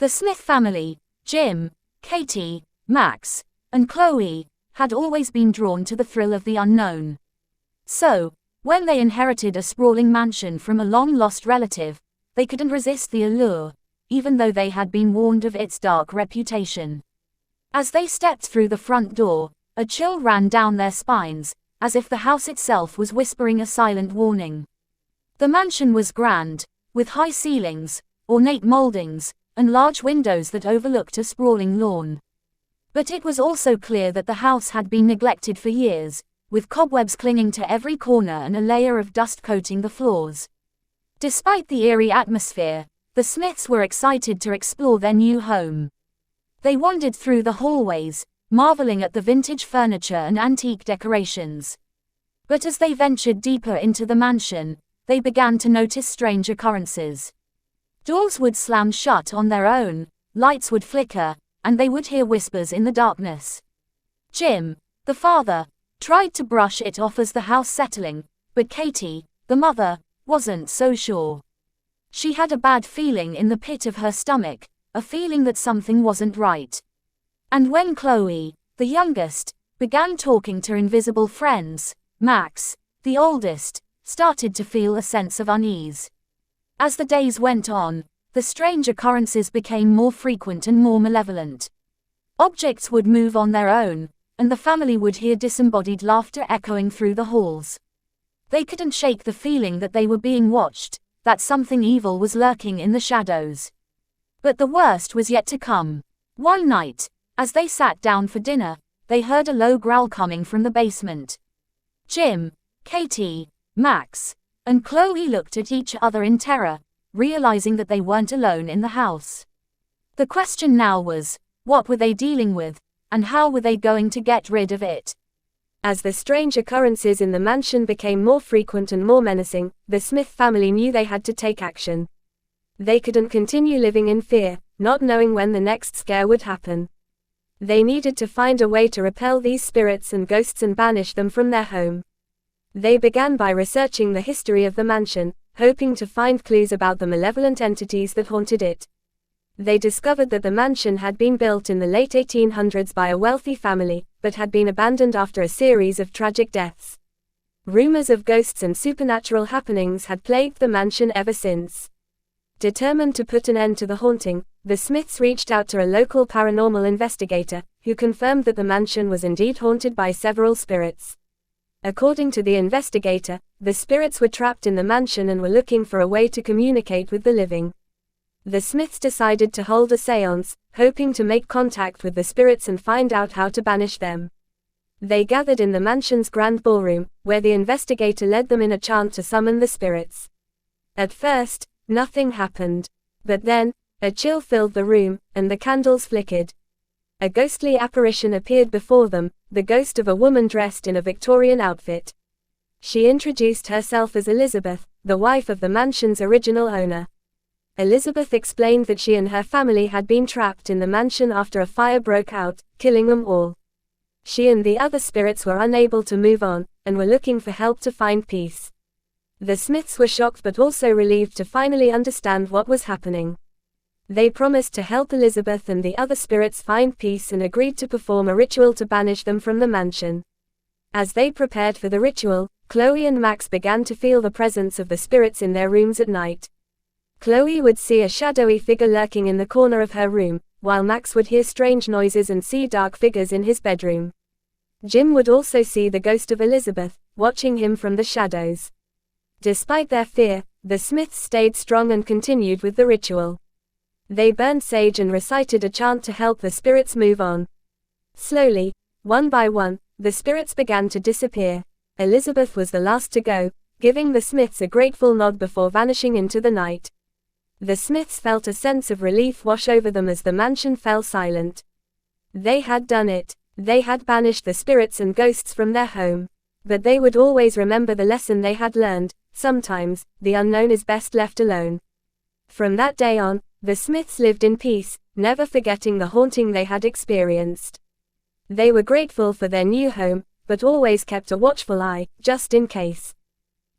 The Smith family, Jim, Katie, Max, and Chloe, had always been drawn to the thrill of the unknown. So, when they inherited a sprawling mansion from a long-lost relative, they couldn't resist the allure, even though they had been warned of its dark reputation. As they stepped through the front door, a chill ran down their spines, as if the house itself was whispering a silent warning. The mansion was grand, with high ceilings, ornate moldings, and large windows that overlooked a sprawling lawn. But it was also clear that the house had been neglected for years, with cobwebs clinging to every corner and a layer of dust coating the floors. Despite the eerie atmosphere, the Smiths were excited to explore their new home. They wandered through the hallways, marveling at the vintage furniture and antique decorations. But as they ventured deeper into the mansion, they began to notice strange occurrences. Doors would slam shut on their own, lights would flicker, and they would hear whispers in the darkness. Jim, the father, tried to brush it off as the house settling, but Katie, the mother, wasn't so sure. She had a bad feeling in the pit of her stomach, a feeling that something wasn't right. And when Chloe, the youngest, began talking to invisible friends, Max, the oldest, started to feel a sense of unease. As the days went on, the strange occurrences became more frequent and more malevolent. Objects would move on their own, and the family would hear disembodied laughter echoing through the halls. They couldn't shake the feeling that they were being watched, that something evil was lurking in the shadows. But the worst was yet to come. One night, as they sat down for dinner, they heard a low growl coming from the basement. Jim, Katie, Max, and Chloe looked at each other in terror, realizing that they weren't alone in the house. The question now was, what were they dealing with, and how were they going to get rid of it? As the strange occurrences in the mansion became more frequent and more menacing, the Smith family knew they had to take action. They couldn't continue living in fear, not knowing when the next scare would happen. They needed to find a way to repel these spirits and ghosts and banish them from their home. They began by researching the history of the mansion, hoping to find clues about the malevolent entities that haunted it. They discovered that the mansion had been built in the late 1800s by a wealthy family, but had been abandoned after a series of tragic deaths. Rumors of ghosts and supernatural happenings had plagued the mansion ever since. Determined to put an end to the haunting, the Smiths reached out to a local paranormal investigator, who confirmed that the mansion was indeed haunted by several spirits. According to the investigator, the spirits were trapped in the mansion and were looking for a way to communicate with the living. The Smiths decided to hold a séance, hoping to make contact with the spirits and find out how to banish them. They gathered in the mansion's grand ballroom, where the investigator led them in a chant to summon the spirits. At first, nothing happened. But then, a chill filled the room, and the candles flickered. A ghostly apparition appeared before them, the ghost of a woman dressed in a Victorian outfit. She introduced herself as Elizabeth, the wife of the mansion's original owner. Elizabeth explained that she and her family had been trapped in the mansion after a fire broke out, killing them all. She and the other spirits were unable to move on, and were looking for help to find peace. The Smiths were shocked but also relieved to finally understand what was happening. They promised to help Elizabeth and the other spirits find peace and agreed to perform a ritual to banish them from the mansion. As they prepared for the ritual, Chloe and Max began to feel the presence of the spirits in their rooms at night. Chloe would see a shadowy figure lurking in the corner of her room, while Max would hear strange noises and see dark figures in his bedroom. Jim would also see the ghost of Elizabeth, watching him from the shadows. Despite their fear, the Smiths stayed strong and continued with the ritual. They burned sage and recited a chant to help the spirits move on. Slowly, one by one, the spirits began to disappear. Elizabeth was the last to go, giving the Smiths a grateful nod before vanishing into the night. The Smiths felt a sense of relief wash over them as the mansion fell silent. They had done it. They had banished the spirits and ghosts from their home. But they would always remember the lesson they had learned: sometimes, the unknown is best left alone. From that day on, the Smiths lived in peace, never forgetting the haunting they had experienced. They were grateful for their new home, but always kept a watchful eye, just in case.